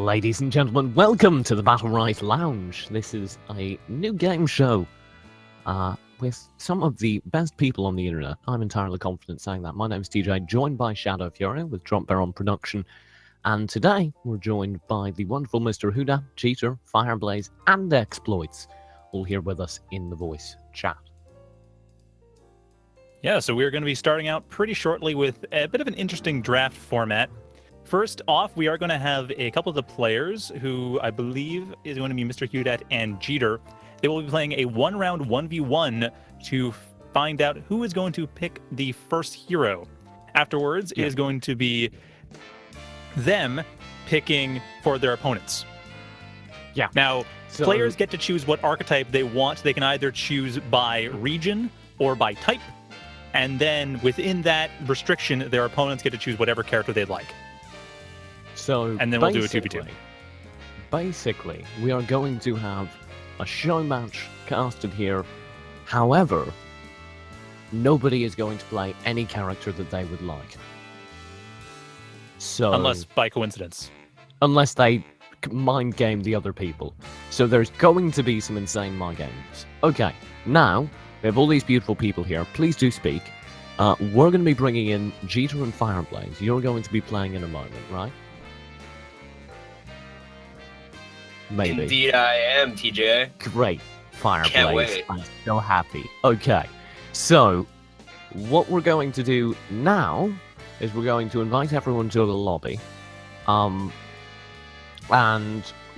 Ladies and gentlemen, welcome to the BattleRight Lounge. This is a new game show with some of the best people on the internet. I'm entirely confident saying that. My name's TJ, joined by Shadow Fury with Drop Bear on production. And today, we're joined by the wonderful Mr. Huda, Cheater, Fireblaze, and Exploits, all here with us in the voice chat. Yeah, so we're going to be starting out pretty shortly with a bit of an interesting draft format. First off, we are going to have a couple of the players who I believe is going to be Mr. Hudat and Jeter. They will be playing a one-round 1v1 to find out who is going to pick the first hero. Afterwards, it is going to be them picking for their opponents. Yeah. Now, players get to choose what archetype they want. They can either choose by region or by type. And then within that restriction, their opponents get to choose whatever character they'd like. And then we'll do a 2v2. Basically, we are going to have a show match casted here. However, nobody is going to play any character that they would like. So, unless by coincidence. Unless they mind game the other people. So there's going to be some insane mind games. Okay, now, we have all these beautiful people here. Please do speak. We're going to be bringing in Jeter and Fireblaze. You're going to be playing in a moment, right? Maybe. Indeed I am, TJ. Great. Fireblaze. Can't wait. I'm so happy. Okay. So, what we're going to do now is we're going to invite everyone to the lobby. And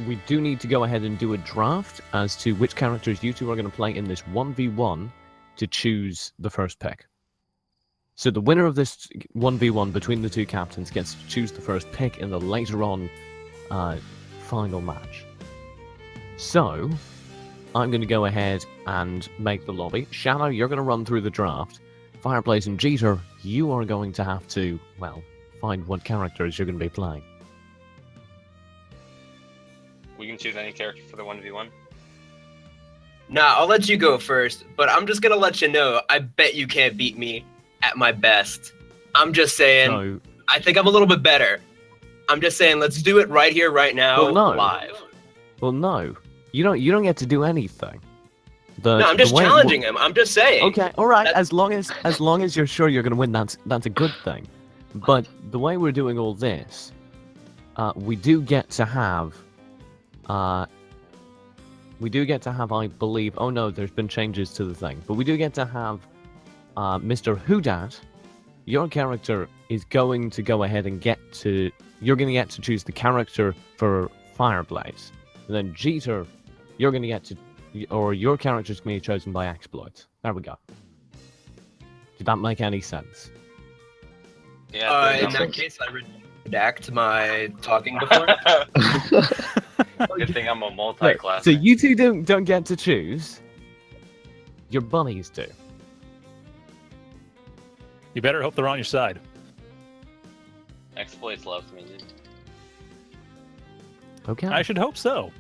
we do need to go ahead and do a draft as to which characters you two are going to play in this 1v1 to choose the first pick. So the winner of this 1v1 between the two captains gets to choose the first pick in the later on final match. So, I'm going to go ahead and make the lobby. Shadow, you're going to run through the draft. Fireblaze and Jeter, you are going to have to, well, find what characters you're going to be playing. We can choose any character for the 1v1. Nah, I'll let you go first, but I'm just going to let you know, I bet you can't beat me at my best. I'm just saying, I think I'm a little bit better. I'm just saying, let's do it right here, right now, live. Well, no. You don't get to do anything. No, I'm just challenging him. I'm just saying. Okay, all right. As long as you're sure you're going to win, that's a good thing. But the way we're doing all this, we do get to have we do get to have, I believe, oh no, there's been changes to the thing, but we do get to have Mr. Whodat. Your character is going to go ahead and you're going to get to choose the character for Fireblaze. And then Jeter, you're going to get to, or your character's going to be chosen by Exploits. There we go. Did that make any sense? Yeah. In that case, I redact my talking before. Good thing I'm a multi-class. So you two don't get to choose. Your bunnies do. You better hope they're on your side. Exploits loves me, dude. Okay. I should hope so.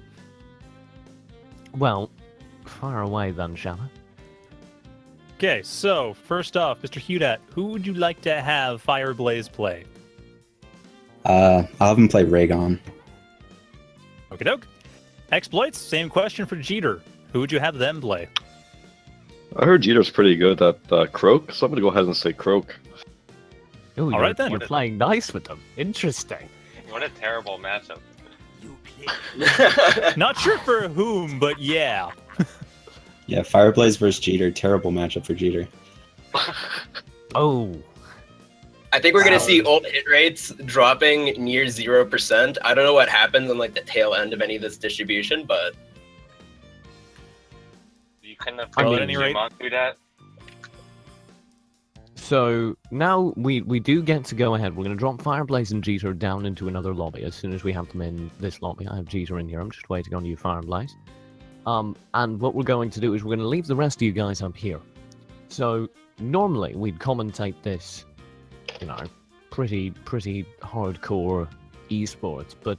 Well, fire away then, Shanna. Okay, so first off, Mr. Hudat, who would you like to have Fireblaze play? I'll have him play Raygon. Okie doke. Exploits, same question for Jeter. Who would you have them play? I heard Jeter's pretty good at Croak, so I'm gonna go ahead and say Croak. Oh, All right, then. You're playing nice with them. Interesting. What a terrible matchup. Not sure for whom, but yeah. Yeah, Fireblaze versus Jeter. Terrible matchup for Jeter. Oh. I think we're gonna see ult hit rates dropping near 0%. I don't know what happens on like the tail end of any of this distribution, but You couldn't have I put mean, a at any rate- zoom on through that. So now we do get to go ahead. We're going to drop Fireblaze and Jeter down into another lobby as soon as we have them in this lobby. I have Jeter in here. I'm just waiting on you, Fireblaze. And what we're going to do is we're going to leave the rest of you guys up here. So normally we'd commentate this, you know, pretty hardcore esports, but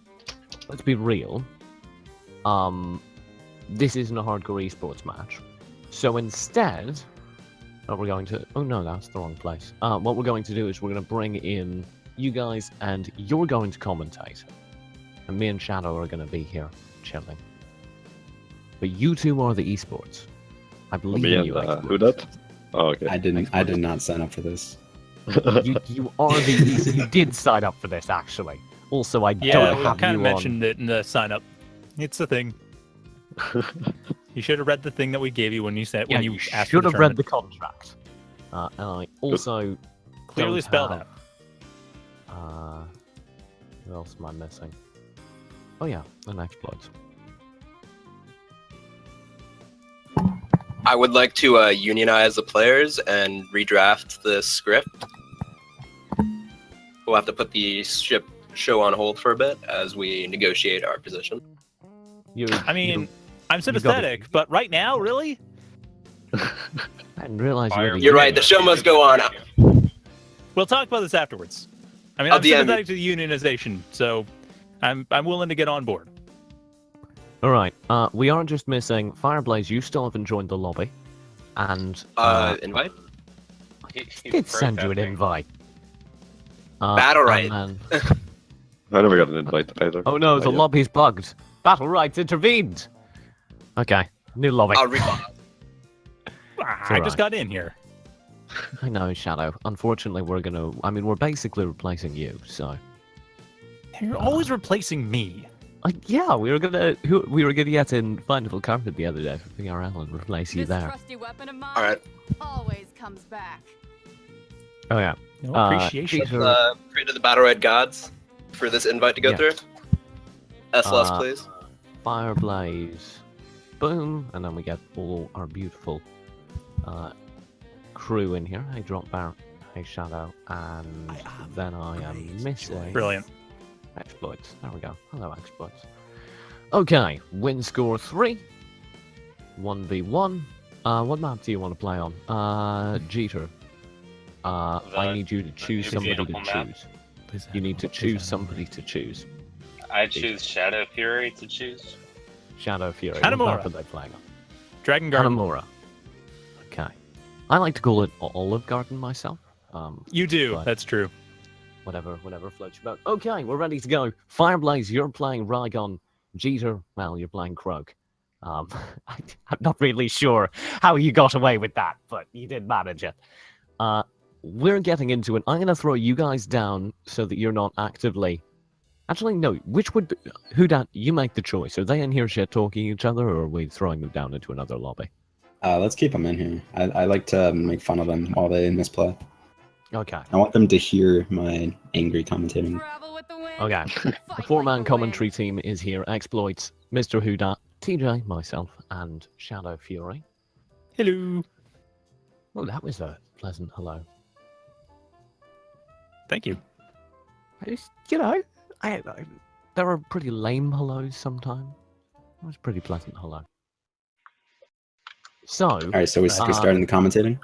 let's be real. This isn't a hardcore esports match. So instead, what we're going to... Oh no, that's the wrong place. What we're going to do is we're going to bring in you guys and you're going to commentate. And me and Shadow are going to be here chilling. But you two are the esports. I believe Me in and you. who that? Oh, okay. I did not sign up for this. You are the esports. You did sign up for this, actually. Also, I Yeah, don't we have kind you of on... mentioned it in the sign up. It's a thing. You should have read the thing that we gave you when you said Yeah, when you you asked for should the have read tournament. the contract. And I also Clearly don't spelled have- What else am I missing? Oh yeah, an exploit. I would like to unionize the players and redraft the script. We'll have to put the show on hold for a bit as we negotiate our position. I mean, I'm sympathetic, but right now, really? I didn't realize you were the You're right, the show must go on. We'll talk about this afterwards. I mean, I'll I'm DM sympathetic to the unionization, so I'm willing to get on board. Alright, we are just missing Fireblaze. You still haven't joined the lobby. And Invite? He did broke send that you an thing. invite. BattleRight. and then- I never got an invite either. Oh no, the yeah. lobby's bugged. BattleRight intervened. Okay, new lobby. I'll recall. I just got in here. I know, Shadow. Unfortunately, we're basically replacing you, so... You're always replacing me. Yeah, we were gonna get in Final Carpet the other day for PRL and replace you This there. trusty weapon of mine All right. always comes back. Oh yeah. No Jeter- appreciation. Pray to the BattleRight gods for this invite to go Yeah. through. S-less, Uh, please. Fireblaze. Boom, and then we get all our beautiful crew in here. Hey, Drop Bar. Hey, Shadow. And then I am missing... Brilliant. Exploits. There we go. Hello, exploits. Okay, win score 3. 1v1. What map do you want to play on? Jeter. I need you to choose somebody to beautiful map. choose. You need to choose somebody to choose. I choose Shadow Fury to choose. Shadow Fury. Hanamura. What map are they playing on? Dragon Garden. Hanamura. Okay. I like to call it Olive Garden myself. You do. But- That's true. Whatever floats your boat. Okay, we're ready to go. Fireblaze, you're playing Rygon. Jeter, well, you're playing Krog. I'm not really sure how you got away with that, but you did manage it. We're getting into it. I'm going to throw you guys down so that you're not actively... Actually, no. Which would be... Who you make the choice. Are they in here shit talking each other, or are we throwing them down into another lobby? Let's keep them in here. I like to make fun of them while they misplay. Okay. I want them to hear my angry commentating. Travel with the wind. Okay. Fight The like four-man the commentary wind. team is here. Exploits, Mr. Whodot, TJ, myself, and Shadow Fury. Hello. Well, that was a pleasant hello. Thank you. You know, there are pretty lame hellos sometimes. It was a pretty pleasant hello. So, All right, so we starting the commentating.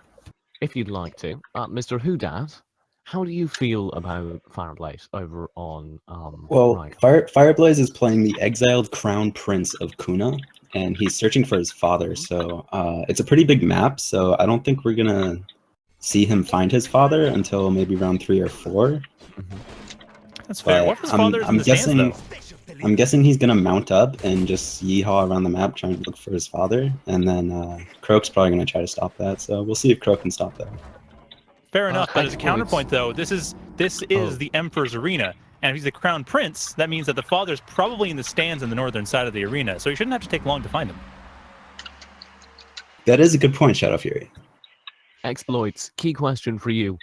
if you'd like to, Mr. Whodot, how do you feel about Fireblaze over on Well, right? Fireblaze is playing the exiled crown prince of Kuna, and he's searching for his father. So it's a pretty big map. So I don't think we're gonna see him find his father until maybe round 3 or 4. That's fair. But What if his father is in the guessing, stands, though? I'm guessing he's gonna mount up and just yeehaw around the map trying to look for his father, and then Croak's probably gonna try to stop that. So we'll see if Croak can stop that. Fair enough, but as a Exploits. counterpoint, though, this is the Emperor's arena, and if he's the crown prince, that means that the father's probably in the stands in the northern side of the arena, so he shouldn't have to take long to find him. That is a good point, Shadow Fury. Exploits. Key question for you: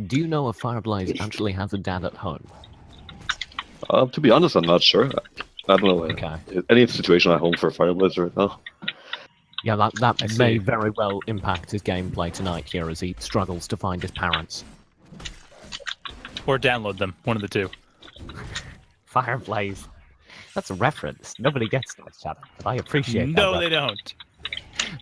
do you know if Fireblaze actually has a dad at home? To be honest, I'm not sure. I don't know. Okay. Any situation at home for Fireblaze right now? Yeah, I that may see. very well impact his gameplay tonight here as he struggles to find his parents. Or download them, one of the two. Fireblaze. That's a reference. Nobody gets that, Shadow, but I appreciate that. No, they don't.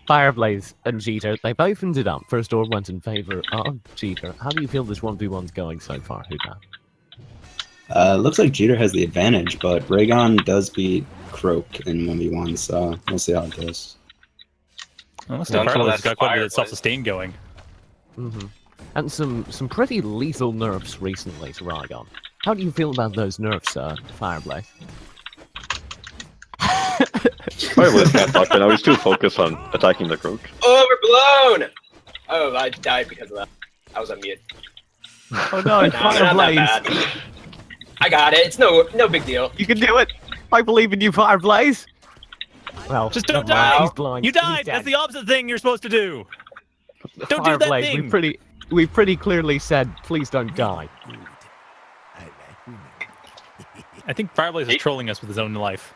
Fireblaze and Jeter, they both ended up. First order went in favor of Jeter. How do you feel this 1v1's going so far, Whodot? Looks like Jeter has the advantage, but Raygon does beat Croak in 1v1, so we'll see how it goes. Well, looks None like from Fireblaze that got quite a bit of Fireblaze. self-sustain going. And some pretty lethal nerfs recently to Raygon. How do you feel about those nerfs, Fireblaze? Fireblaze can't talk right now. He's too focused on attacking the Croak. Overblown! Oh, I died because of that. I was on mute. Oh no, Nah, not that bad. I got it. It's no big deal. You can do it! I believe in you, Fireblaze! Well, Just don't never mind, die! He's blind. You He's died! dead. That's the opposite thing you're supposed to do! Don't do that Fireblaze, thing! we pretty clearly said, please don't die. I think Fireblaze is trolling us with his own life.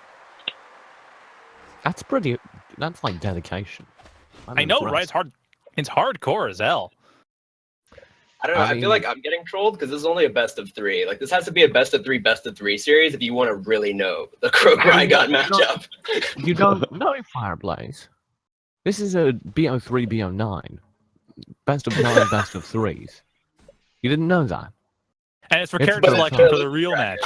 That's like dedication. I'm I know, right? impressed. It's hard. It's hardcore as hell. I don't know. I mean- feel like I'm getting trolled because this is only a best of 3. Like, this has to be a best of 3 series if you want to really know the Croak Raygon matchup. You don't know Fireblaze. This is a BO3, BO9. Best of 9, best of 3s. You didn't know that? And it's for It's character both selection sides. for the real match.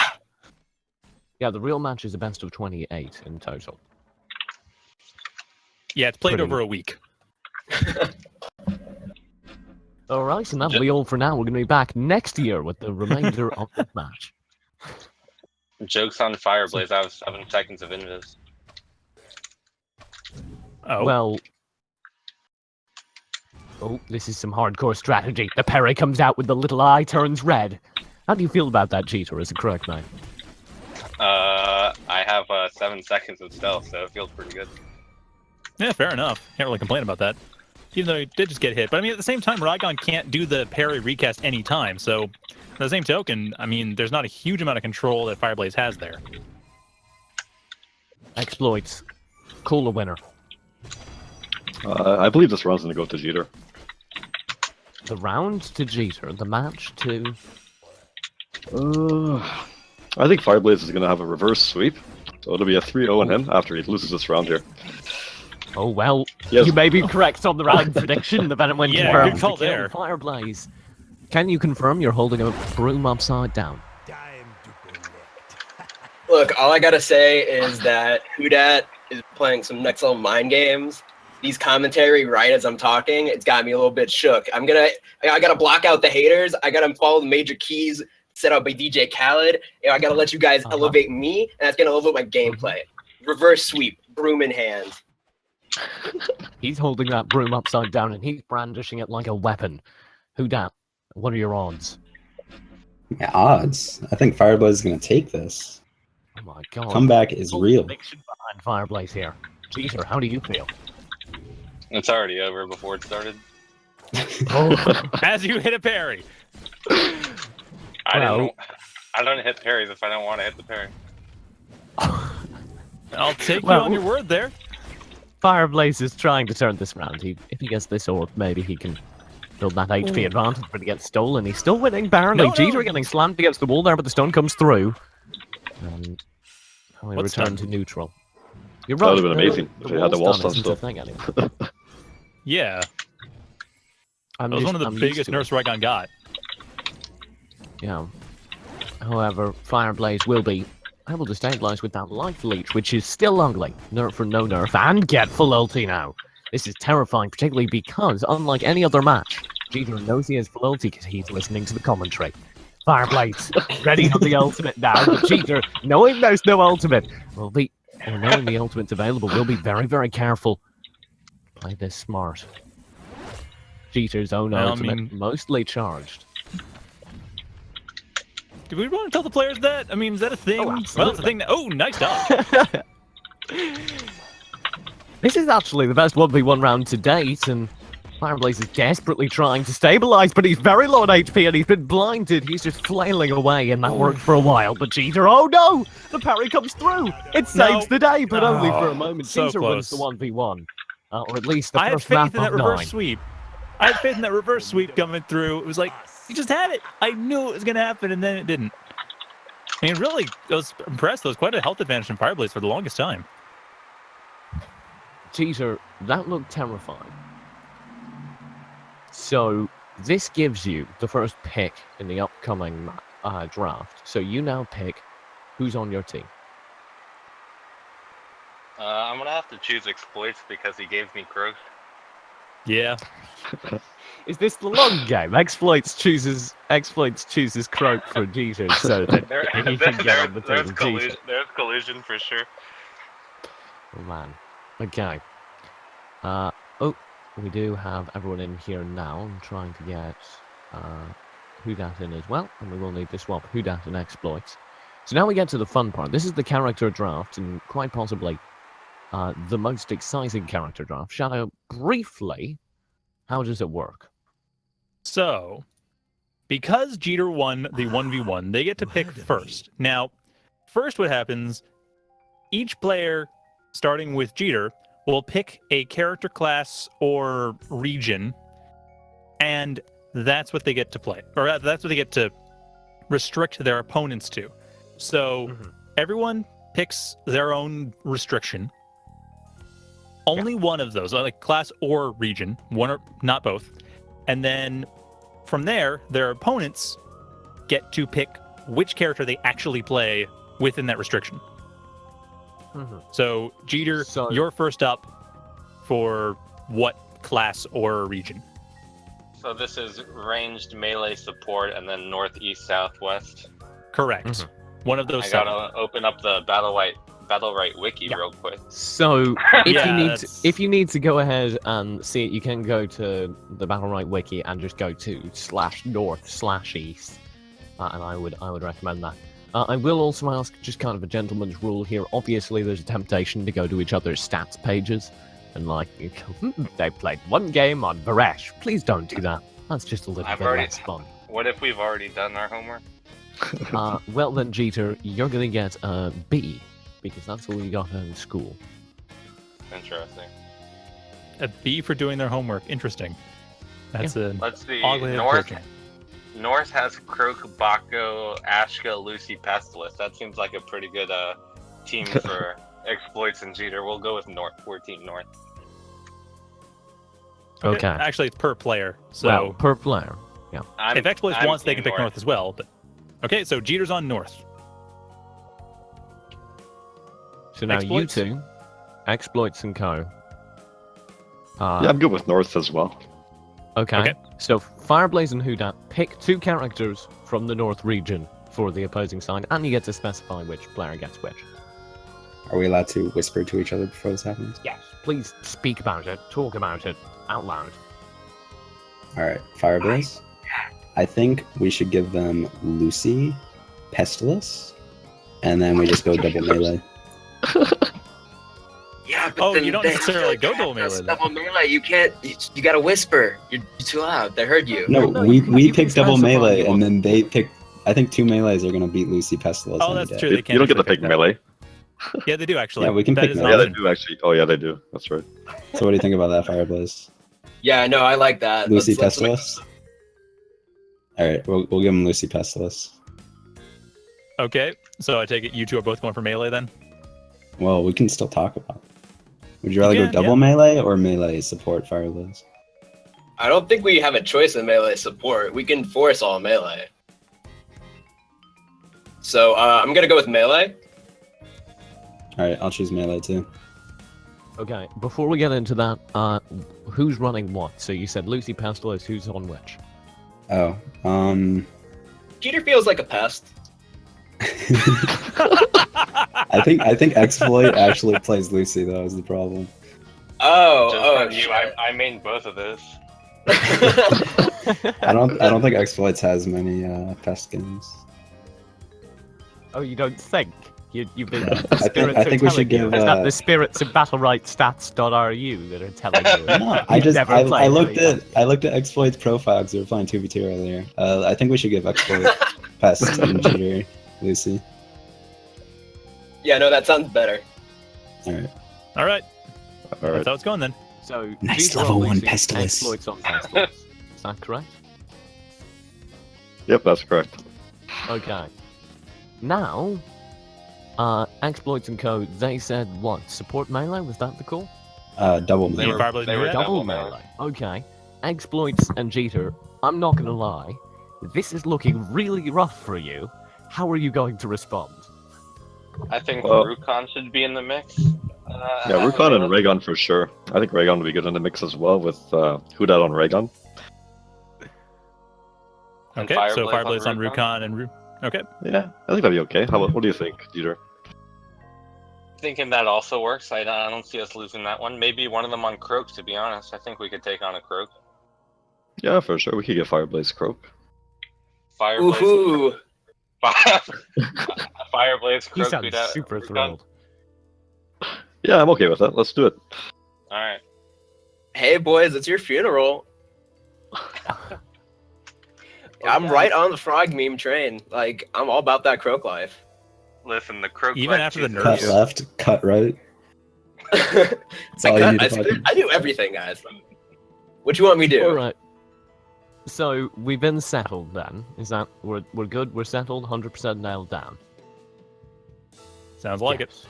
Yeah, the real match is a best of 28 in total. Yeah, it's played Pretty over a week. Alright, and that'll be all for now. We're going to be back next year with the remainder of the match. Joke's on Fireblaze. I have 7 seconds of invis. Oh, Well... Oh, this is some hardcore strategy. The parry comes out with the little eye turns red. How do you feel about that, Jeter, as a Croak man? I have 7 seconds of stealth, so it feels pretty good. yeah, fair enough. Can't really complain about that. Even though he did just get hit. But I mean, at the same time, Raygon can't do the parry recast anytime. So, at the same token, I mean, there's not a huge amount of control that Fireblaze has there. Exploits. Call a winner. I believe this round's gonna go to Jeter. The round to Jeter, the match to... I think Fireblaze is gonna have a reverse sweep, so it'll be a 3-0 on him after he loses this round here. Oh, well, Yes. you may be correct on the round prediction. The venom went Yeah, confirmed. good call to kill there. Fireblaze. Can you confirm you're holding a broom upside down? Look, all I gotta say is that Whodot is playing some next level mind games. These commentary right as I'm talking, it's got me a little bit shook. I gotta block out the haters. I gotta follow the major keys set out by DJ Khaled. I gotta let you guys elevate me, and that's gonna elevate my gameplay. Reverse sweep, broom in hand. He's holding that broom upside down and he's brandishing it like a weapon. Who dat? What are your odds? Yeah, odds. I think Fireblaze is going to take this. Oh my god. Comeback is Full real. conviction behind Fireblaze here. Jeter, how do you feel? It's already over before it started. As you hit a parry. I don't hit parries if I don't want to hit the parry. I'll take Well, you on your word there. Fireblaze is trying to turn this round. If he gets this orb, maybe he can build that HP advantage, but he gets stolen. He's still winning barely. No. Jeter getting slammed against the wall there, but the stone comes through. And we What's return done? to neutral. You're That right. would've been amazing if he had the wall stun stun isn't a still. thing anymore. Yeah, I'm that was used- one of the I'm used biggest to nerfs it. Raygon got. Yeah. However, Fireblaze will be able to stabilize with that life leech, which is still ugly. Nerf for no nerf, and get full ulti now. This is terrifying, particularly because, unlike any other match, Jeter knows he has full ulti because he's listening to the commentary. Fireblaze, ready for the ultimate now, but Jeter, knowing there's no ultimate, will be, or knowing the ultimate's available, will be very, very careful. Play this smart. Jeter's own Well, I ultimate, mean- mostly charged. Do we want to tell the players that? I mean, is that a thing? Oh, Well, absolutely. it's a thing. Oh, nice dodge. This is actually the best 1v1 round to date, and Fireblaze is desperately trying to stabilize, but he's very low on HP and he's been blinded. He's just flailing away, and that worked for a while. But Jeter, oh no! The parry comes through! It saves the day, but only for a moment. So Jeter wins the close. 1v1. Or at least the I had first faith map in that of reverse 9. sweep. I had faith in that reverse sweep coming through. It was like, he just had it. I knew it was going to happen, and then it didn't. I mean, really, I was impressed. There was quite a health advantage from Fireblaze for the longest time. Jeter, that looked terrifying. So, this gives you the first pick in the upcoming draft. So you now pick who's on your team. I'm gonna have to choose exploits because he gave me growth. Yeah. Is this the long game? Exploits chooses Croak for Jeter, so that he can get on the team There's of collusion. Jeter. There's collusion for sure. Oh man. Okay. We do have everyone in here now. I'm trying to get Hudat in as well, and we will need to swap Hudat and exploits. So now we get to the fun part. This is the character draft, and quite possibly the most exciting character draft. Shadow, briefly, how does it work? So, because Jeter won the 1v1, they get to pick first. Now, first what happens, each player, starting with Jeter, will pick a character class or region, and that's what they get to play. Or that's what they get to restrict their opponents to. So, everyone picks their own restriction. Only one of those, like class or region, one or not both. And then from there, their opponents get to pick which character they actually play within that restriction. So, Jeter, you're first up for what class or region? So this is ranged melee support and then northeast, southwest. Correct. One of those I seven. gotta open up the BattleRight wiki real quick. So, Yeah, if you need to go ahead and see it, you can go to the BattleRight wiki and just go to /north/east, and I would recommend that. I will also ask, just kind of a gentleman's rule here. Obviously, there's a temptation to go to each other's stats pages, and like, they played one game on Varesh. Please don't do that. That's just a little bit less fun. What if we've already done our homework? Well then, Jeter, you're gonna get a B, because that's all you got in school. Interesting. A B for doing their homework. Interesting. That's a Let's see. odd way of North approaching it. North has Croak, Bako, Ashka, Lucy, Pestilus. That seems like a pretty good team for exploits and Jeter. We'll go with North. 14 North. Okay. Actually, it's per player. So Well, per player. Yeah. if Exploits I'm wants, they can Team pick North as well. But okay, so Jeter's on North. So now Exploits? you two, Exploits and Co. Yeah, I'm good with North as well. Okay. So Fireblaze and Hudat pick two characters from the North region for the opposing side, and you get to specify which player gets which. Are we allowed to whisper to each other before this happens? Yes. Please speak about it, talk about it out loud. All right, Fireblaze. I think we should give them Lucy, Pestilus, and then we just go double melee. Yeah, but Oh, then you don't they necessarily have to go have double melee, us though. Double melee. You can't. You gotta whisper. You're too loud. They heard you. No, No, we you can pick double specify melee, you and want. then they pick. I think 2 melees are gonna beat Lucy, Pestilus. Oh, any that's day. true. You, They can you don't get to actually pick pick that. melee. Yeah, they do actually. Yeah, we can That pick is an melee. Yeah, they option. do actually. Oh yeah, they do. That's right. So what do you think about that, Fireblaze? Yeah, no, I like that. Lucy, Let's Pestilus. All right, we'll give him Lucy, Pestilus. Okay, so I take it you two are both going for melee then? Well, we can still talk about it. Would you rather can, go double melee or melee support Fireblaze? I don't think we have a choice in melee support. We can force all melee. So I'm gonna go with melee. All right, I'll choose melee too. Okay, before we get into that, who's running what? So you said Lucy Pestilus, who's on which? Oh, Jeter feels like a pest. I think Exploit actually plays Lucy though is the problem. Oh, Just oh, on you, I main both of those. I don't think Exploits has many pest games. Oh, you don't think? You've been. Yeah, The spirits I are think we should telling you. give, Is that the spirits of BattleRightStats.ru that are telling you? No, You've never I played looked any at Exploit's profile because we were playing 2v2 earlier. I think we should give Exploit Pest and Cheater Lucy. yeah, no, that sounds better. All right. All right, All right. that's how it's going then. So Nice Jeter on level 1 Lucy, Pestilus. Exploits on Pestilus. Is that correct? Yep, that's correct. Okay. Now, Exploits and Co. They said what? Support melee? Was that the call? Double They melee. were Fireblaze they knew were that? Double double melee. melee. Okay. Exploits and Jeter. I'm not gonna lie. This is looking really rough for you. How are you going to respond? I think Well- Rukon should be in the mix. Yeah, Rukon and Raygun for sure. I think Raygun would be good in the mix as well with Hudat on Raygun. Okay, so Fireblaze on Rukon and Okay. Yeah, I think that'd be okay. What do you think, Jeter? Thinking that also works. I don't see us losing that one. Maybe one of them on Croak, to be honest. I think we could take on a Croak. Yeah, for sure. We could get Fireblaze Croak. Fireblaze. Ooh, Fireblaze He Croak. sounds super thrilled. Yeah, I'm okay with that. Let's do it. Alright. hey boys, it's your funeral. I'm right on the frog meme train. Like, I'm all about that croak life. Listen, the Croak. Even life after the chooses Cut nerfs. you. left, cut right. That's all you need to fucking... I do everything, guys. What you want me to do? All right. So we've been settled then. Is that we're good? We're settled. 100% nailed down. Sounds like it. Yes.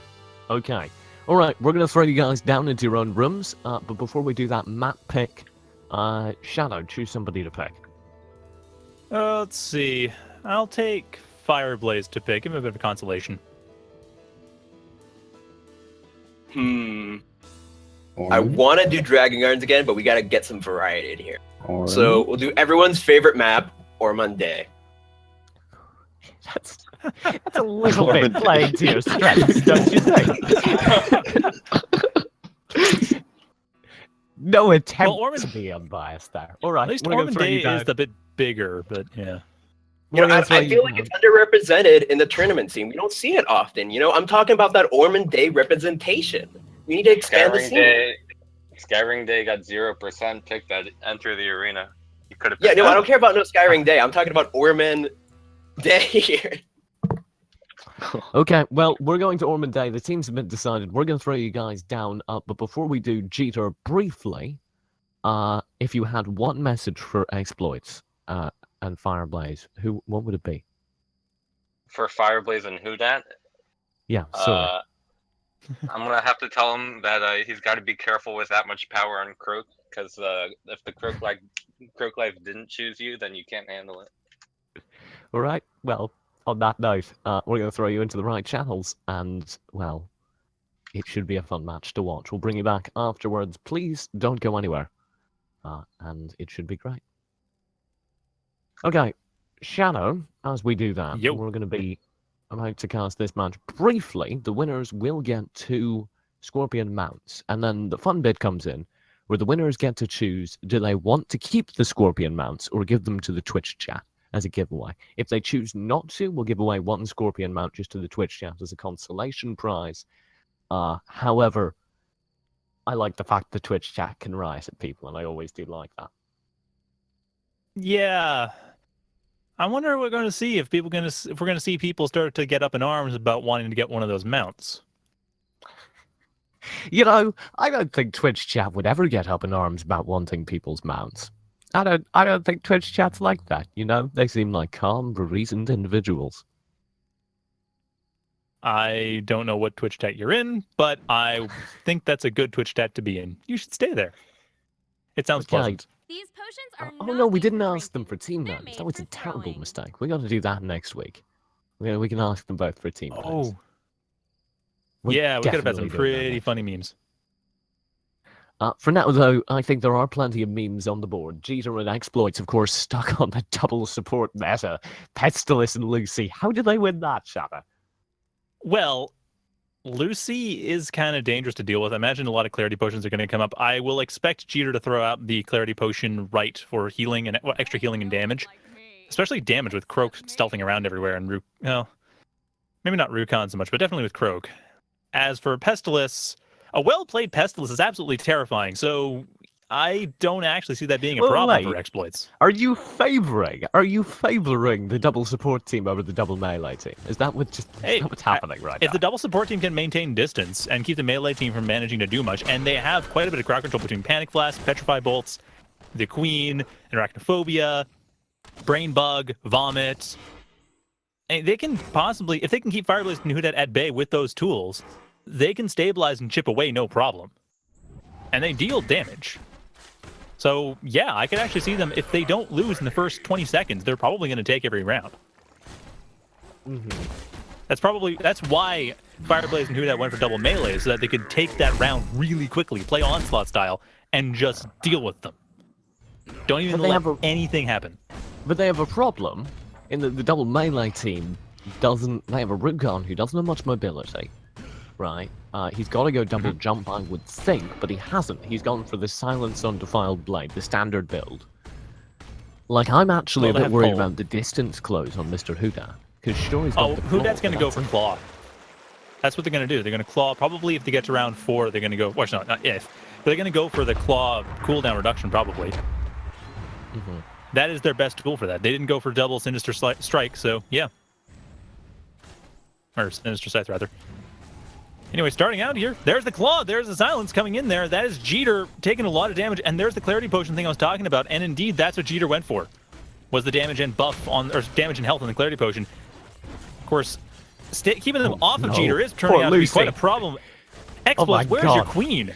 Okay. All right. We're gonna throw you guys down into your own rooms. But before we do that, map pick. Shadow, choose somebody to pick. Let's see. I'll take Fireblaze to pick. Give him a bit of a consolation. I want to do Dragon Gardens again, but we got to get some variety in here. Orange. So we'll do everyone's favorite map, Ormonde. That's a little bit playing to your strengths, don't you think? No attempt Well, Ormond- to be unbiased there. All right. At least we're gonna throw you Ormonde down. is a bit bigger, but yeah. You know, I feel like it's underrepresented in the tournament scene. We don't see it often. You know, I'm talking about that Ormonde representation. We need to expand the scene. Skyring Day got 0% pick that enter the arena. You could have. Yeah, no, I don't care about no Skyring Day. I'm talking about Ormond Day here. Okay, well, we're going to Ormond Day. The teams have been decided. We're going to throw you guys down. But before we do, Jeter, briefly, if you had one message for Exploits and Fireblaze, what would it be? For Fireblaze and Hudat? Yeah, sorry. I'm gonna have to tell him that he's got to be careful with that much power on Croak, because if the Croak Life didn't choose you, then you can't handle it. All right, well, on that note, we're going to throw you into the right channels, and, well, it should be a fun match to watch. We'll bring you back afterwards. Please don't go anywhere, and it should be great. Okay, Shadow, as we do that, Yo. we're going to be about to cast this match. Briefly, the winners will get 2 Scorpion mounts, and then the fun bit comes in. where the winners get to choose, do they want to keep the Scorpion mounts or give them to the Twitch chat as a giveaway? If they choose not to, we'll give away 1 Scorpion mount just to the Twitch chat as a consolation prize. However, I like the fact the Twitch chat can rise at people, and I always do like that. Yeah. I wonder what we're going to see if we're going to see people start to get up in arms about wanting to get one of those mounts. You know, I don't think Twitch chat would ever get up in arms about wanting people's mounts. I don't think Twitch chat's like that, you know? They seem like calm, reasoned individuals. I don't know what Twitch chat you're in, but I think that's a good Twitch chat to be in. You should stay there. It sounds pleasant. These potions are Oh not no, we made didn't for ask them for drinking. team They're names. made That was for a terrible throwing. mistake. We got to do that next week. We can ask them both for team names. Oh, We'll yeah, we could have had some definitely do that pretty next funny week. memes. For now, though, I think there are plenty of memes on the board. Jeter and Exploits, of course, stuck on the double support meta. Pestilus and Lucy. How did they win that, Shadow? Well, Lucy is kind of dangerous to deal with. I imagine a lot of clarity potions are going to come up. I will expect Jeter to throw out the clarity potion right for healing and extra healing and damage, especially damage with Croak stealthing around everywhere and maybe not Rukon so much, but definitely with Croak. As for Pestilus, a well-played Pestilus is absolutely terrifying, so I don't actually see that being a problem for Exploits. Are you favoring the double support team over the double melee team? Is that what's happening right now? If the double support team can maintain distance and keep the melee team from managing to do much, and they have quite a bit of crowd control between Panic Blast, Petrify Bolts, the Queen, Arachnophobia, Brain Bug, Vomit, and they can possibly, if they can keep Fireblaze and Hudat at bay with those tools, they can stabilize and chip away no problem. And they deal damage. So, yeah, I could actually see them, if they don't lose in the first 20 seconds, they're probably going to take every round. That's why Fireblaze and Hudat went for double melee, so that they could take that round really quickly, play Onslaught style, and just deal with them. Don't even let anything happen. But they have a problem in that the double melee team they have a Rukon who doesn't have much mobility, right? He's got to go double jump, I would think, but he hasn't. He's gone for the Silence on Defiled Blade, the standard build. Like, I'm actually a bit worried about the distance close on Mr. Hudat, because sure, he's got the claw, Hudat's going to go for Claw. That's what they're going to do. They're going to Claw, probably if they get to round 4, they're going to go, well, not if, but they're going to go for the Claw cooldown reduction, probably. That is their best tool for that. They didn't go for double Sinister Strike, so yeah. Or Sinister Scythe, rather. Anyway, starting out here, there's the Claw, there's the Silence coming in there. That is Jeter taking a lot of damage, and there's the Clarity Potion thing I was talking about, and indeed, that's what Jeter went for, was the damage and buff on, or damage and health on the Clarity Potion. Of course, keeping them off of Jeter is turning out to be quite a problem. Exploits, where's your Queen?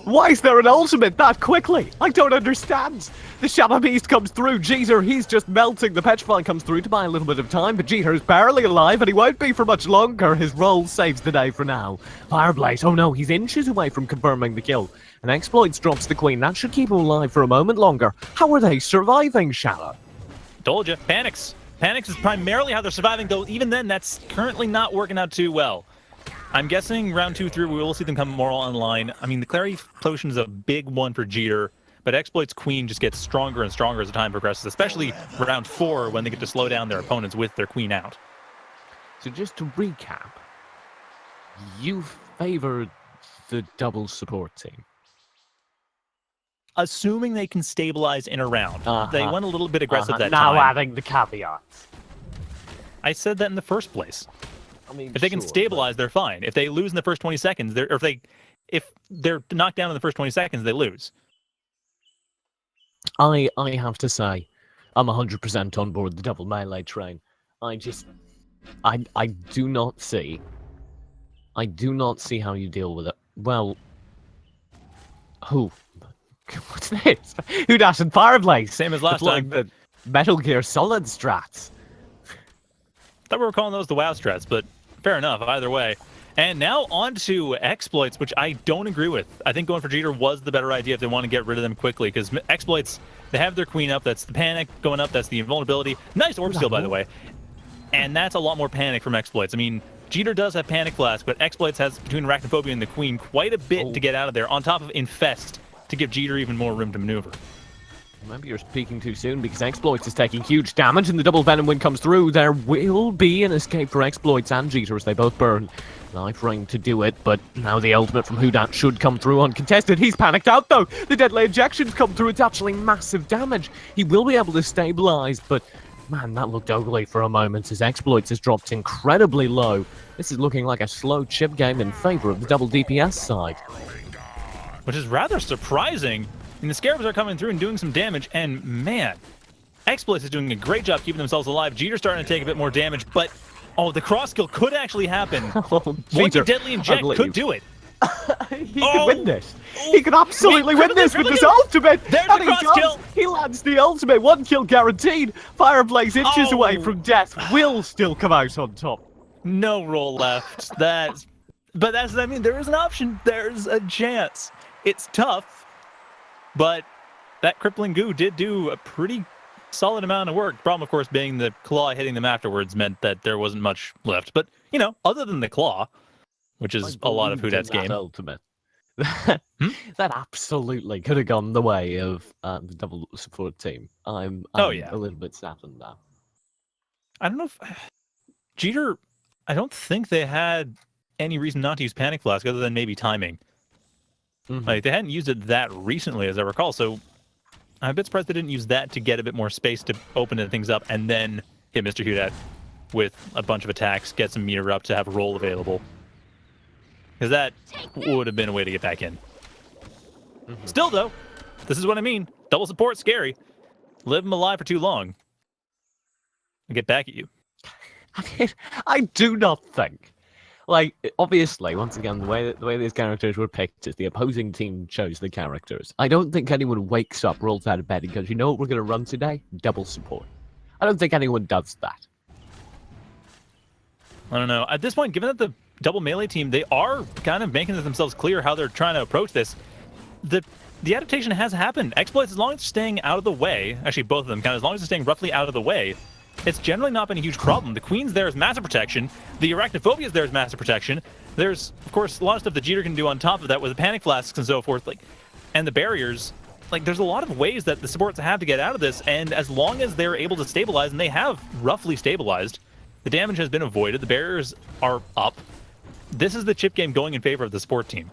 Why is there an ultimate that quickly? I don't understand. The Shadow Beast comes through. Jeter, he's just melting. The Petrify comes through to buy a little bit of time, but Jeter's barely alive, and he won't be for much longer. His roll saves the day for now. Fireblaze, oh no, he's inches away from confirming the kill. And Exploits drops the Queen. That should keep him alive for a moment longer. How are they surviving, Shadow? Told you. Panics. Panics is primarily how they're surviving, though even then, that's currently not working out too well. I'm guessing round 2 through, we will see them come more online. I mean, the Clarity Potion is a big one for Jeter, but Exploit's Queen just gets stronger and stronger as the time progresses, especially round 4 when they get to slow down their opponents with their Queen out. So just to recap, you favor the double support team. Assuming they can stabilize in a round. They went a little bit aggressive that now time. Now adding the caveats. I said that in the first place. I mean, if they can stabilize, they're fine. If they lose in the first 20 seconds, if they're knocked down in the first 20 seconds, they lose. I have to say, I'm 100% on board the double melee train. I do not see how you deal with it. Well, what's this? Hudat and Fireblaze. Same as last time. The Metal Gear Solid strats. Thought we were calling those the WoW strats, but fair enough, either way. And now on to Exploits, which I don't agree with. I think going for Jeter was the better idea if they want to get rid of them quickly, because Exploits, they have their Queen up, that's the Panic going up, that's the Invulnerability. Nice Orb Seal, by the way. And that's a lot more Panic from Exploits. I mean, Jeter does have Panic Flask, but Exploits has, between Arachnophobia and the Queen, quite a bit to get out of there, on top of Infest to give Jeter even more room to maneuver. Maybe you're speaking too soon because Exploits is taking huge damage and the double Venom Wind comes through. There will be an escape for Exploits and Jeter as they both burn Life Ring to do it, but now the ultimate from Hudat should come through uncontested. He's panicked out though. The deadly injections come through. It's actually massive damage. He will be able to stabilize, but man, that looked ugly for a moment as Exploits has dropped incredibly low. This is looking like a slow chip game in favor of the double DPS side. Which is rather surprising. And the Scarabs are coming through and doing some damage, and man, Exploits is doing a great job keeping themselves alive. Jeter's starting to take a bit more damage, but oh, the cross kill could actually happen. One deadly inject could do it. He could win this. He could absolutely win this with his ultimate. There's the cross kill. He lands the ultimate. 1 kill guaranteed. Fireblaze inches away from death. Will still come out on top. No roll left. But I mean, there is an option. There's a chance. It's tough. But that crippling goo did do a pretty solid amount of work. Problem, of course, being the claw hitting them afterwards meant that there wasn't much left. But, you know, other than the claw, which is a lot of Hudat's game. Ultimate. That absolutely could have gone the way of the double support team. I'm a little bit saddened now. I don't know if... Jeter, I don't think they had any reason not to use Panic Flask other than maybe timing. Like, they hadn't used it that recently, as I recall, so I'm a bit surprised they didn't use that to get a bit more space to open things up and then hit Mr. Hudat with a bunch of attacks, get some meter up to have a roll available. Because that would have been a way to get back in. Still, though, this is what I mean. Double support, scary. Live them alive for too long. And get back at you. I mean, I do not think... Like, obviously, once again, the way these characters were picked is the opposing team chose the characters. I don't think anyone wakes up, rolls out of bed, and goes, you know what we're going to run today? Double support. I don't think anyone does that. I don't know. At this point, given that the double melee team, they are kind of making themselves clear how they're trying to approach this. The adaptation has happened. Exploits, as long as they're staying out of the way, actually both of them, kind of as long as they're staying roughly out of the way, it's generally not been a huge problem. The Queen's there as massive protection. The Arachnophobia is there as massive protection. There's, of course, a lot of stuff that Jeter can do on top of that with the Panic Flasks and so forth, and the barriers. Like, there's a lot of ways that the supports have to get out of this, and as long as they're able to stabilize, and they have roughly stabilized, the damage has been avoided, the barriers are up. This is the chip game going in favor of the support team.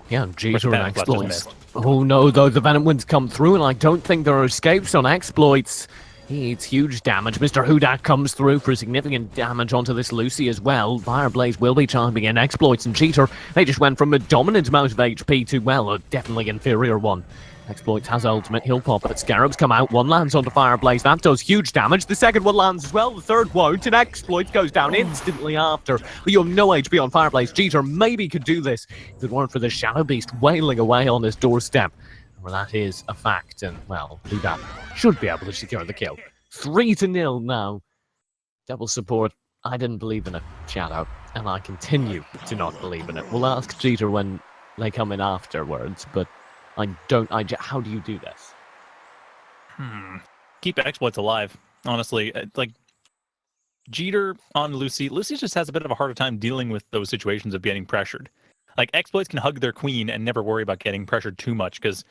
Yeah, Jeter and Exploits. Oh no, though, the Venom Winds come through, and I don't think there are escapes on Exploits. He eats huge damage. Mr. Hudat comes through for significant damage onto this Lucy as well. Fireblaze will be chiming in. Exploits and Jeter, they just went from a dominant amount of HP to, well, a definitely inferior one. Exploits has ultimate, he'll pop, but Scarabs come out. One lands onto Fireblaze, that does huge damage. The second one lands as well, the third won't, and Exploits goes down instantly after. But you have no HP on Fireblaze. Jeter maybe could do this if it weren't for the Shadow Beast wailing away on his doorstep. Well, that is a fact, and, well, Hudat should be able to secure the kill. 3-0 now. Double support. I didn't believe in it, Shadow, and I continue to not believe in it. We'll ask Jeter when they come in afterwards, but how do you do this? Keep Exploits alive, honestly. Like, Jeter on Lucy just has a bit of a harder time dealing with those situations of getting pressured. Like, Exploits can hug their queen and never worry about getting pressured too much, because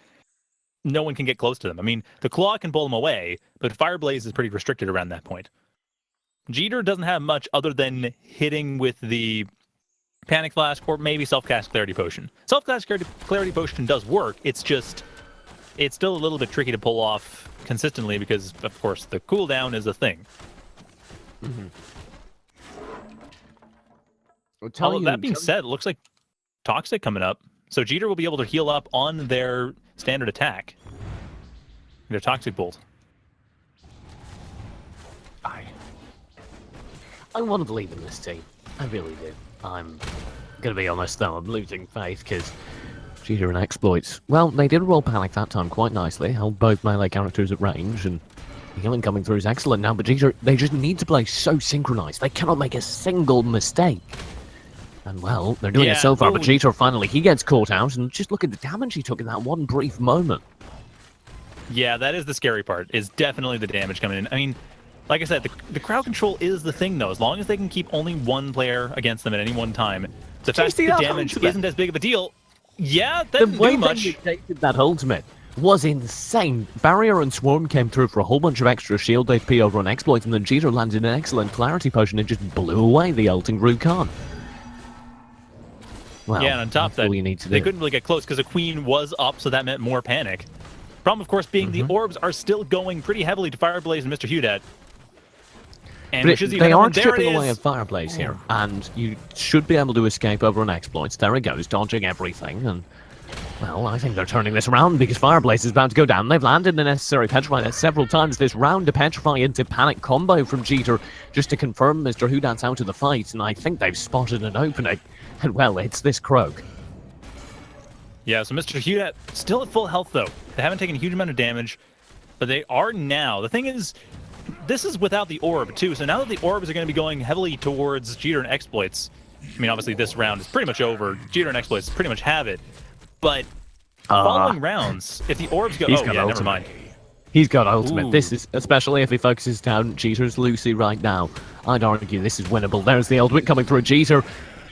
no one can get close to them. I mean, the claw can pull them away, but Fireblaze is pretty restricted around that point. Jeter doesn't have much other than hitting with the Panic Flask or maybe Self-Cast Clarity Potion. Self-Cast Clarity Potion does work, it's still a little bit tricky to pull off consistently because, of course, the cooldown is a thing. Although that being said, it looks like Toxic coming up, so Jeter will be able to heal up on their standard attack. Their Toxic Bolt. I want to believe in this team. I really do. I'm going to be honest, though. I'm losing faith because Jeter and Exploits, well, they did roll Panic that time quite nicely. Held both melee characters at range, and the healing coming through is excellent now. But Jeter, they just need to play so synchronized. They cannot make a single mistake. And, well, they're doing it so far, but Jeter finally, he gets caught out, and just look at the damage he took in that one brief moment. Yeah, that is the scary part, is definitely the damage coming in. I mean, like I said, the crowd control is the thing, though. As long as they can keep only one player against them at any one time, the fact that the damage isn't as big of a deal. Yeah, that The didn't way do they much. negated that ultimate was insane. Barrier and Swarm came through for a whole bunch of extra shield HP over an exploit, and then Jeter landed an excellent clarity potion and just blew away the ult and Khan. Well, Yeah, and on top of that's all that, you need to they do. couldn't really get close because the queen was up, so that meant more panic. Problem, of course, being the orbs are still going pretty heavily to Fireblaze and Mr. Hudat. And But which is even they are there it chipping away is. at Fireblaze here, and you should be able to escape over an exploit. There it goes, dodging everything, and well, I think they're turning this around because Fireblaze is about to go down. They've landed the necessary Petrify several times this round to Petrify into Panic combo from Jeter just to confirm Mr. Hudat's out of the fight, and I think they've spotted an opening. And well, it's this Croak. Yeah, so Mr. Hudat still at full health, though. They haven't taken a huge amount of damage, but they are now. The thing is, this is without the orb, too, so now that the orbs are going to be going heavily towards Jeter and Exploits, I mean, obviously this round is pretty much over. Jeter and Exploits pretty much have it, but following rounds, if the orbs go... He's Oh, got yeah, ultimate. never mind. He's got ultimate. Ooh. This is, especially if he focuses down Jeter's Lucy right now, I'd argue this is winnable. There's the ultimate coming through Jeter.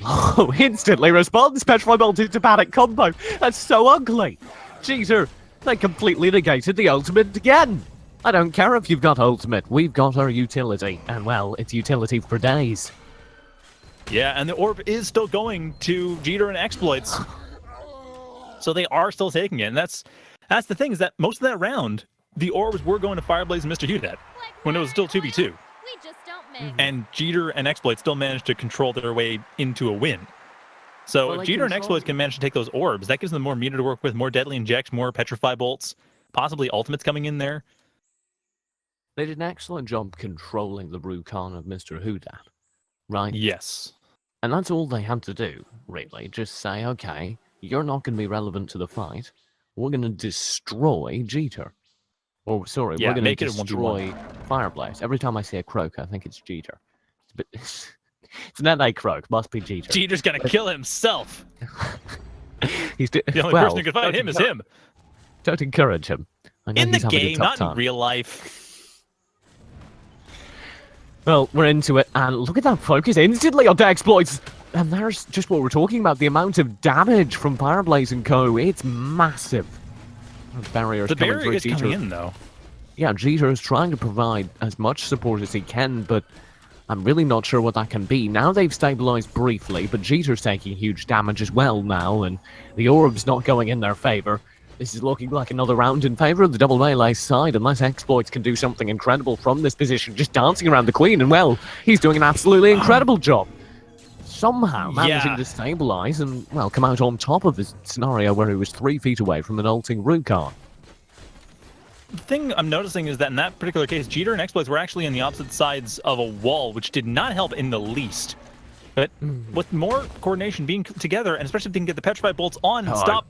Oh, instantly responds. Petrify Bolt into Panic combo. That's so ugly. Jeter, they completely negated the ultimate again. I don't care if you've got ultimate. We've got our utility. And well, it's utility for days. Yeah, and the orb is still going to Jeter and Exploits. So they are still taking it, and that's the thing, is that most of that round, the orbs were going to Fireblaze and Mr. Hudat when it was still 2v2. We just don't mix. And Jeter and Exploit still managed to control their way into a win. So Well, if they Jeter and control- Exploit can manage to take those orbs, that gives them more meter to work with, more deadly injects, more petrify bolts, possibly ultimates coming in there. They did an excellent job controlling the Khan of Mr. Hudat, right? Yes. And that's all they had to do, really. Just say, okay, you're not going to be relevant to the fight. We're going to destroy Jeter. Or, sorry, Yeah, we're going to make it a 1v1. destroy Fireblaze. Every time I see a Croak, I think it's Jeter. But it's not a Croak, must be Jeter. Jeter's gonna kill himself. He's The only person who can fight him is him. Don't encourage him. I know In the he's having a game, tough not time. in real life. Well, we're into it, and look at that focus instantly on the exploits. And there's just what we're talking about, the amount of damage from Fireblaze and Co. It's massive. Barriers The coming barrier through is Jeter. coming in, though. Yeah, Jeter is trying to provide as much support as he can, but I'm really not sure what that can be. Now they've stabilized briefly, but Jeter's taking huge damage as well now, and the orb's not going in their favor. This is looking like another round in favor of the double melee side, unless Exploits can do something incredible from this position, just dancing around the Queen, and well, he's doing an absolutely incredible job. Somehow managing Yeah. to stabilize and, well, come out on top of this scenario where he was 3 feet away from an ulting Rukon. The thing I'm noticing is that in that particular case, Jeter and Exploits were actually on the opposite sides of a wall, which did not help in the least. But with more coordination being together, and especially if they can get the Petrify bolts on and Oh, stop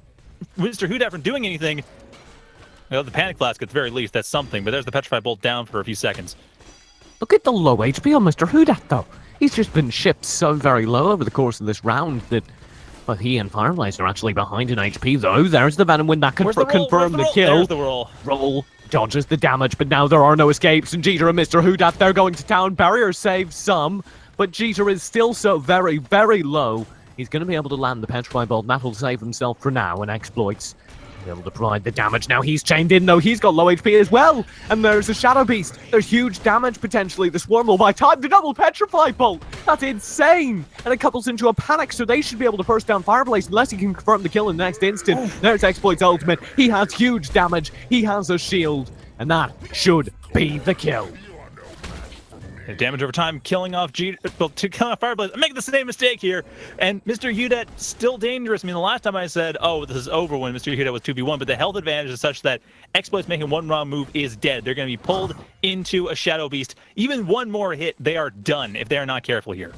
Mr. Hudat from doing anything, well, the Panic Flask at the very least, that's something, but there's the Petrify bolt down for a few seconds. Look at the low HP on Mr. Hudat, though. He's just been shipped so very low over the course of this round that, well, he and Fireblaze are actually behind in HP, though. There's the Venom Wind that can Where's the roll? confirm Where's the kill. There's the roll. Roll, dodges the damage, but now there are no escapes, and Jeter and Mr. Hudat, they're going to town. Barrier saves some, but Jeter is still so very, very low. He's going to be able to land the Petrify Bolt. That'll save himself for now, and Exploits be able to provide the damage. Now he's chained in, though. He's got low HP as well, and there's a Shadow Beast. There's huge damage, potentially. The Swarm will buy time to double Petrify Bolt. That's insane, and it couples into a Panic, so they should be able to burst down Fireblaze unless he can confirm the kill in the next instant. There's Exploit's ultimate. He has huge damage. He has a shield, and that should be the kill. Damage over time, killing off Jeter, well, to kill off Fireblaze. I'm making the same mistake here, and Mr. Hudat still dangerous. I mean, the last time I said, oh, this is over when Mr. Hudat was 2v1, but the health advantage is such that Exploits making one wrong move is dead. They're going to be pulled into a Shadow Beast. Even one more hit, they are done if they are not careful here.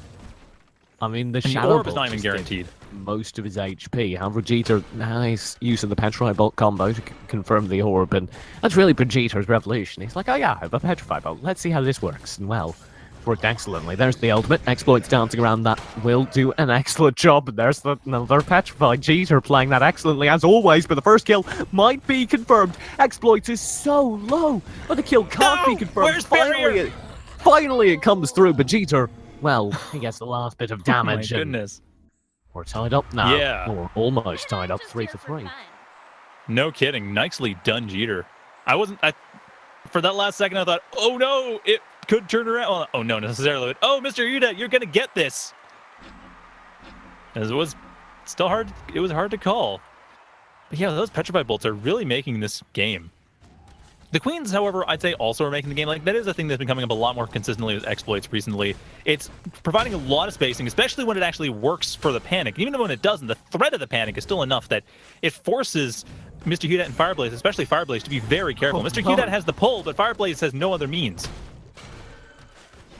I mean, the And the Shadow orb is Bolt not even just did guaranteed. most of his HP. However, Jeter, nice use of the Petrify Bolt combo to confirm the orb, and that's really been Jeter's revolution. He's like, oh yeah, I have a Petrify Bolt. Let's see how this works. And well, worked excellently. There's the ultimate. Exploits dancing around that will do an excellent job. And there's another Petrified Jeter playing that excellently as always, but the first kill might be confirmed. Exploits is so low, but the kill can't be confirmed. Where's Barrier? Finally it comes through, but Jeter, well, he gets the last bit of Oh my damage. and goodness. We're tied up now. Yeah. Or almost tied up 3-3. No kidding. Nicely done, Jeter. For that last second, I thought, oh no, it could turn around. Well, oh no, necessarily. Oh, Mr. Yuda, you're going to get this. As it was still hard. It was hard to call. But yeah, those Petrify bolts are really making this game. The Queens, however, I'd say also are making the game. Like, that is a thing that's been coming up a lot more consistently with exploits recently. It's providing a lot of spacing, especially when it actually works for the panic. Even when it doesn't, the threat of the panic is still enough that it forces Mr. Hudat and Fireblaze, especially Fireblaze, to be very careful. Mr. Hudat has the pull, but Fireblaze has no other means.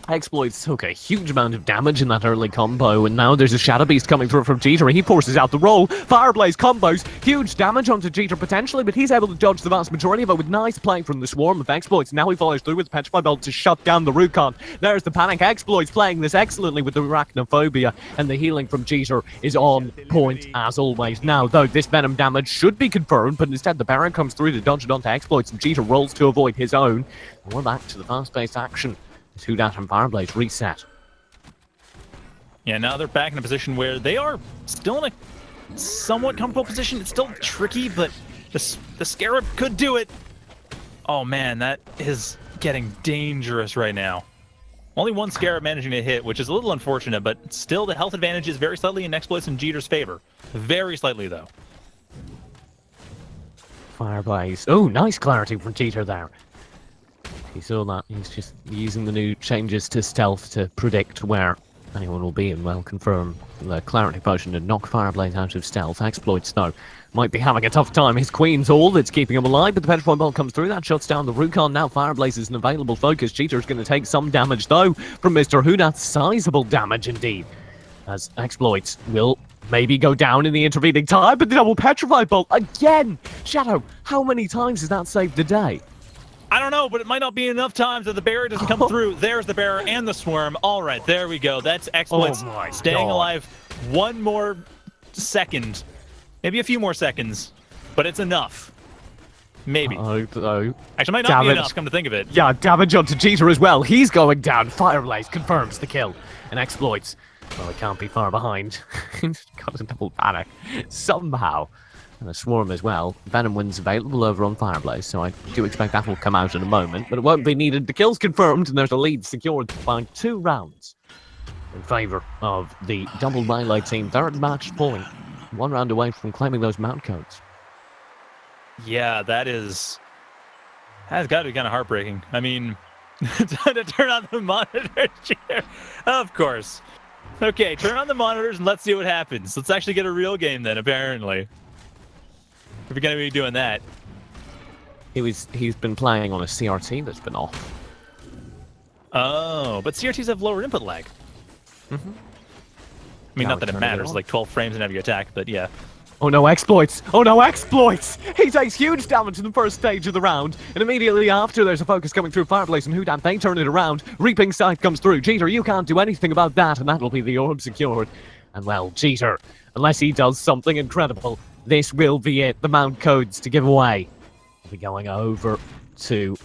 Exploits took a huge amount of damage in that early combo, and now there's a Shadow Beast coming through from Jeter. He forces out the roll. Fireblaze combos, huge damage onto Jeter potentially, but he's able to dodge the vast majority of it with nice play from the Swarm of Exploits. Now he follows through with the Petrify Belt to shut down the Rukon. There's the Panic. Exploits playing this excellently with the Arachnophobia, and the healing from Jeter is on point as always. Now, though, this Venom damage should be confirmed, but instead the Baron comes through to dodge it onto Exploits, and Jeter rolls to avoid his own. And we're back to the fast-paced action. Hudat and Fireblaze reset. Yeah, now they're back in a position where they are still in a somewhat comfortable position. It's still tricky, but the Scarab could do it. Oh man, that is getting dangerous right now. Only one Scarab managing to hit, which is a little unfortunate, but still the health advantage is very slightly in Exploits and Jeter's favor. Very slightly, though. Fireblaze. Oh, nice clarity from Jeter there. He saw that. He's just using the new changes to stealth to predict where anyone will be and well confirm the clarity potion to knock Fireblaze out of stealth. Exploits, though, might be having a tough time. His Queen's all that's keeping him alive, but the Petrify Bolt comes through. That shuts down the Rukon. Now Fireblaze is an available focus. Jeter's going to take some damage, though, from Mr. Hudat. Sizable damage indeed, as Exploits will maybe go down in the intervening time, but the double Petrify Bolt again! Shadow, how many times has that saved the day? I don't know, but it might not be enough times that the barrier doesn't come through. There's the barrier and the Swarm. All right, there we go. That's Exploits staying alive one more second. Maybe a few more seconds, but it's enough. Maybe. Actually, might not be enough, come to think of it. Yeah, damage onto Jeter as well. He's going down. Fireblaze confirms the kill. And Exploits, well, it can't be far behind. He's got a double panic. Somehow. And a Swarm as well. Venom wins available over on Fireblaze, so I do expect that will come out in a moment, but it won't be needed. The kill's confirmed, and there's a lead secured by 2 rounds in favour of the double melee team. Third match point. 1 round away from claiming those mount codes. Yeah, that's got to be kind of heartbreaking. I mean, to turn on the monitor here. Of course. Okay, turn on the monitors and let's see what happens. Let's actually get a real game then, apparently. If you're going to be doing that. He's been playing on a CRT that's been off. Oh, but CRTs have lower input lag. Mm-hmm. I mean, not that it matters, like 12 frames in every attack, but yeah. Oh no, Exploits! Oh no, Exploits! He takes huge damage in the first stage of the round, and immediately after there's a focus coming through Fireblaze and Hudat. They turn it around. Reaping Sight comes through. Jeter, you can't do anything about that, and that'll be the orb secured. And well, Jeter, unless he does something incredible, this will be it. The mount codes to give away. We'll be going over to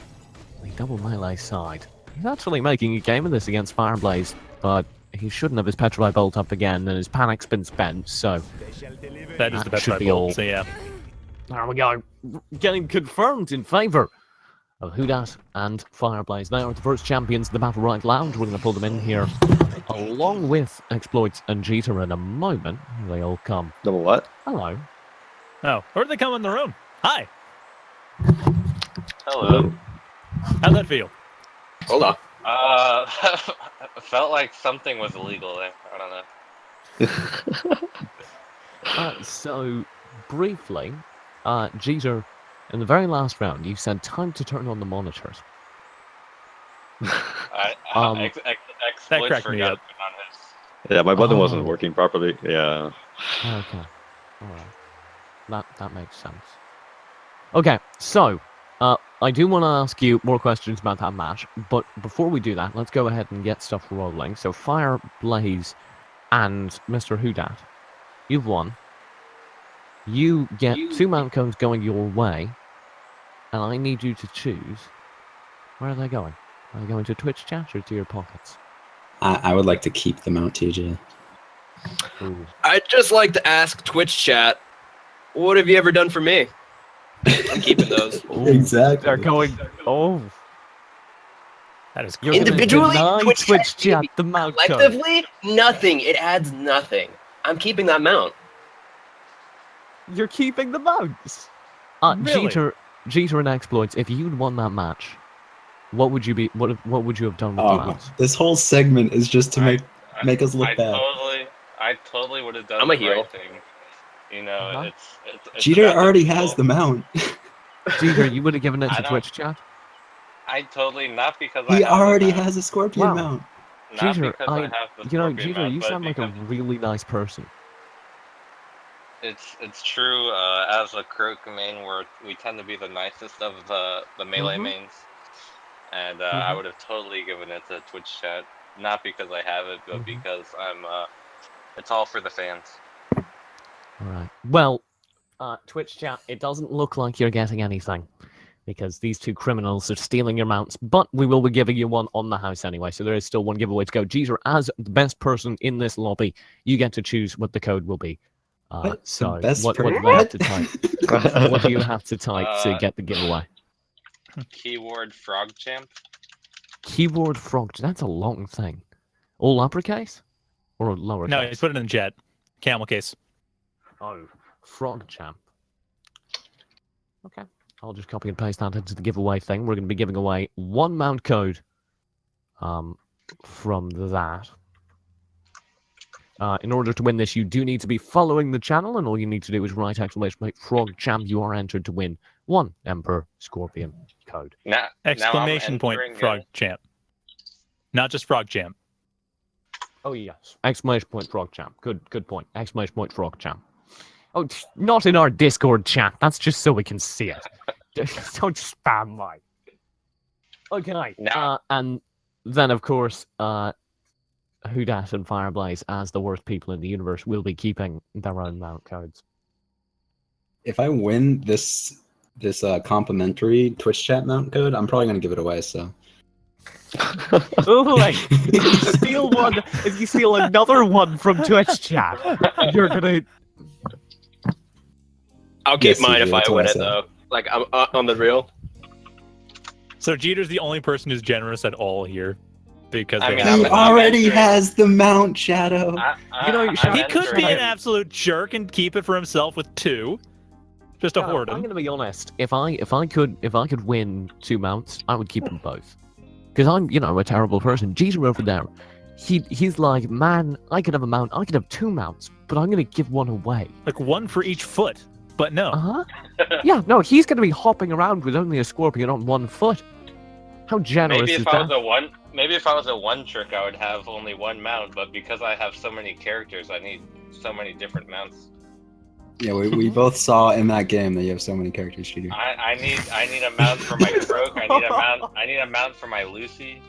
the double melee side. He's actually making a game of this against Fireblaze, but he shouldn't have his Petrify Bolt up again, and his panic's been spent, so that is the Petrify Bolt, so yeah. There we go. Getting confirmed in favour of Hudat and Fireblaze. They are the first champions of the BattleRight Lounge. We're going to pull them in here along with Exploits and Jeter in a moment. Here they all come. Double what? Hello. Oh, or did they come on their own? Hi. Hello. How'd that feel? Hold on. Felt like something was illegal there. I don't know. So, briefly, Jeter, in the very last round, you said time to turn on the monitors. Exploits cracked me forgot up. to put on his. Yeah, my button wasn't working properly. Yeah. Okay. Alright. That makes sense. Okay, so, I do want to ask you more questions about that match, but before we do that, let's go ahead and get stuff rolling. So, Fireblaze and Mr. Hudat, you've won. You get 2 mount codes going your way, and I need you to choose. Where are they going? Are they going to Twitch chat or to your pockets? I would like to keep them out, TJ. Ooh. I'd just like to ask Twitch chat, what have you ever done for me? I'm keeping those. Ooh, Exactly. They're going. Oh, That is you're cool. gonna Individually, deny Twitch Twitch chat, chat the mount code. collectively, nothing. It adds nothing. I'm keeping that mount. You're keeping the mounts. Really? Jeter and Exploits. If you'd won that match, what would you be? What would you have done with the Oh, mounts? this whole segment is just to make us look bad. I totally would have done I'm a the heel. right thing. You know, Uh-huh. it's Jeter about the already people. has the mount. Jeter, you would have given it I to don't- Twitch chat. I totally not because I He have already the mount, has a scorpion Wow. mount. not Jeter, because I have the you know, scorpion Jeter, mount, you but sound like a because really nice person. it's true. As a Croak main, we tend to be the nicest of the melee Mhm. mains, and I would have totally given it to Twitch chat, not because I have it, but because I'm. It's all for the fans. All right. Well, Twitch chat, it doesn't look like you're getting anything because these two criminals are stealing your mounts, but we will be giving you one on the house anyway, so there is still one giveaway to go. Jeter, as the best person in this lobby, you get to choose what the code will be. What? So, The best what do you what? have to type? What do you have to type to get the giveaway? Keyword frog champ. Keyboard frog. That's a long thing. All uppercase or lowercase? No, just put it in the chat. Camel case. Oh, frog champ. Okay, I'll just copy and paste that into the giveaway thing. We're going to be giving away one mount code from that. In order to win this, you do need to be following the channel, and all you need to do is write !frog champ. You are entered to win one Emperor Scorpion code. Now Exclamation point frog champ. Not just frog champ. Oh yes, exclamation point frog champ. Good point. Exclamation point frog champ. Oh, not in our Discord chat. That's just so we can see it. Don't spam mine. Okay. No. And then, of course, Hudat and Fireblaze, as the worst people in the universe, will be keeping their own mount codes. If I win this complimentary Twitch chat mount code, I'm probably gonna give it away. So. Oh, wait. If you steal one, if you steal another one from Twitch chat, you're gonna. I'll keep Yes, mine you if do, I that's what win I it said. though. Like I'm on the real. So Jeter's the only person who's generous at all here. Because I they mean, have He it. already has the mount, Shadow. You know, He Shadow- could be Shadow- an absolute jerk and keep it for himself with two. Just to Shadow, hoard I'm him. gonna be honest. If I could win two mounts, I would keep them both. Because I'm, a terrible person. Jeter over there, he's like, man, I could have a mount, I could have two mounts, but I'm gonna give one away. Like one for each foot. But no. Yeah, no, he's gonna be hopping around with only a scorpion on one foot. How generous Maybe is if I was that? a one trick, I would have only one mount. But because I have so many characters, I need so many different mounts. Yeah, we both saw in that game that you have so many characters, Cheater. I need a mount for my Croak. I need a mount for my Lucy.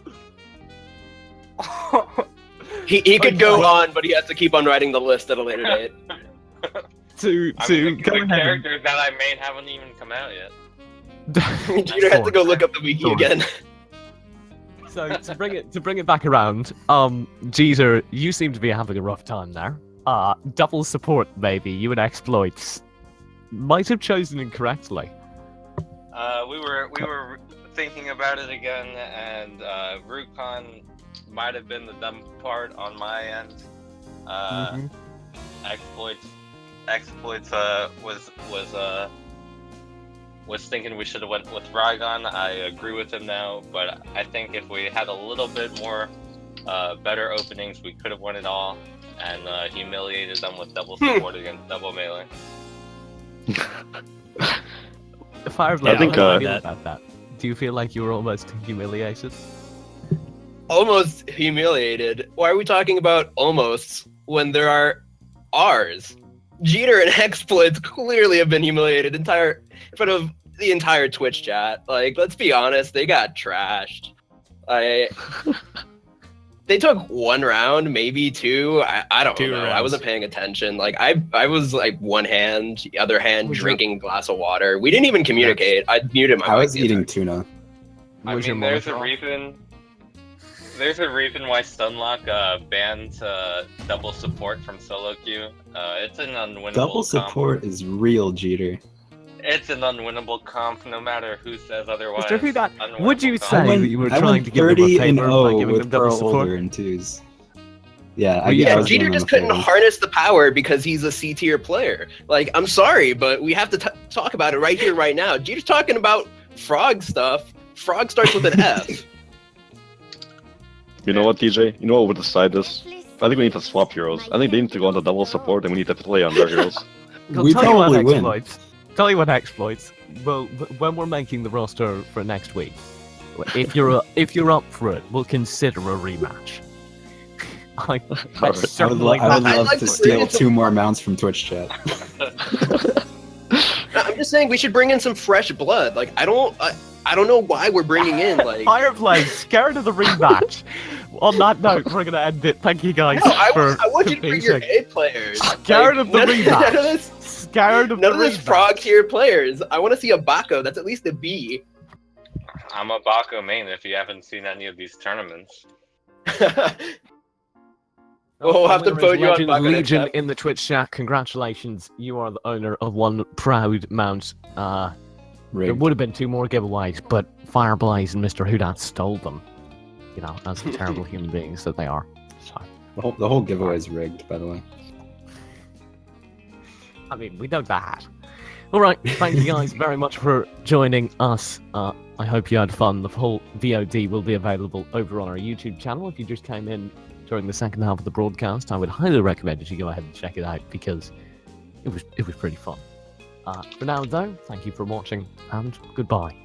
He could go on, but he has to keep on writing the list at a later date. To The go ahead and- characters that I made haven't even come out yet. Jeter had to go look up the wiki again. So to bring it back around, Jeter, you seem to be having a rough time there. Double support, maybe. You and Exploits might have chosen incorrectly. We were thinking about it again, and Rukon might have been the dumb part on my end. Exploits was thinking we should have went with Rygon. I agree with him now, but I think if we had a little bit more better openings, we could have won it all and humiliated them with double support against double melee. Firefly, I think, how do you feel about that? Do you feel like you were almost humiliated? Almost humiliated. Why are we talking about almost when there are R's? Jeter and Exploits clearly have been humiliated in front of the entire Twitch chat. Like, let's be honest, they got trashed. They took one round, maybe two. I don't Two know. I rounds. wasn't paying attention. Like I was like one hand, the other hand Was your- drinking a glass of water. We didn't even communicate. I muted my I mic was the eating entire- tuna. I Was your mean, there's a monitor off? reason. There's a reason why Stunlock banned double support from solo queue. It's an unwinnable Double comp. support is real, Jeter. It's an unwinnable comp, no matter who says otherwise. Mr. Hudat, Unwinnable would you comp. say that you were I trying went to give them a 30 and favor by 0 giving them with double Pearl support? Older and twos. Yeah, Well, yeah, I Yeah, was Jeter doing them just a couldn't favor. harness the power because he's a C tier player. Like, I'm sorry, but we have to talk about it right here, right now. Jeter's talking about frog stuff. Frog starts with an F. You know what, TJ? You know what would decide this? I think we need to swap heroes. I think they need to go on the double support, and we need to play on their heroes. I'll We tell you what probably win. exploits. Tell you what exploits. Well, when we're making the roster for next week, if you're up for it, we'll consider a rematch. I Alright. certainly I would I'd love like to to steal bring in some- 2 more mounts from Twitch chat. I'm just saying we should bring in some fresh blood. Like, I don't know why we're bringing in like. Fireplay, scared of the rematch. On that note, we're gonna end it. Thank you guys No, I for want you to bring your competing. A players. Scared of the none rematch. None of this, Scared of none the of this rematch. frog tier players. I want to see a Bako. That's at least a B. I'm a Baco main if you haven't seen any of these tournaments. We'll have to Winner is vote you on Legend Baco next Legion time. in the Twitch chat. Congratulations, you are the owner of one proud mount. There Rigged. would have been 2 more giveaways, but Fireblaze and Mr. Hudat stole them. You know, as the terrible human beings that they are. So, The whole giveaway is rigged, by the way. I mean, we know that. All right, thank you guys very much for joining us. I hope you had fun. The full VOD will be available over on our YouTube channel. If you just came in during the second half of the broadcast, I would highly recommend that you go ahead and check it out because it was pretty fun. For now, though, thank you for watching and goodbye.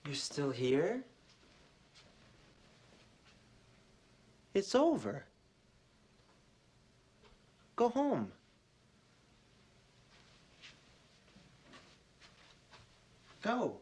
You're still here? It's over. Go home. Go.